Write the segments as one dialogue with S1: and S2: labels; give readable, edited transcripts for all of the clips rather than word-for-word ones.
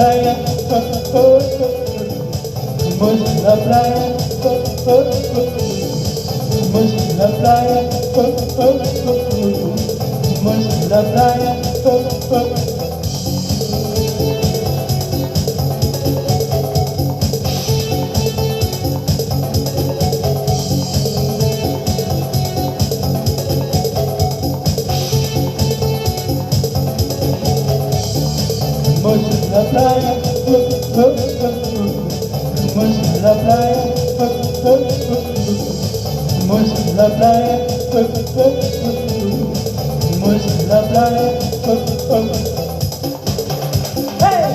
S1: playa, vamos a la playa, vamos a la playa, vamos a la playa. Vamos a la playa, vamos a la playa, vamos a la playa, vamos a la playa. Hey!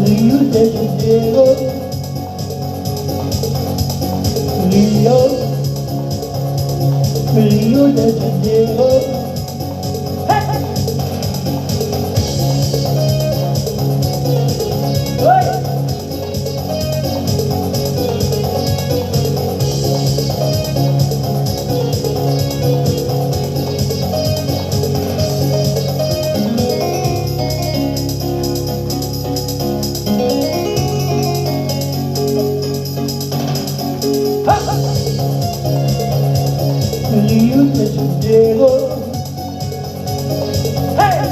S1: Rio de Janeiro, Rio de Janeiro. Rio de Janeiro, hey!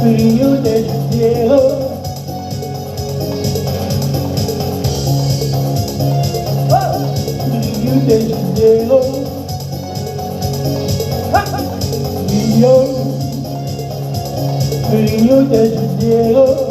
S1: Rio de Janeiro, oh! Rio de Janeiro, Rio de Janeiro.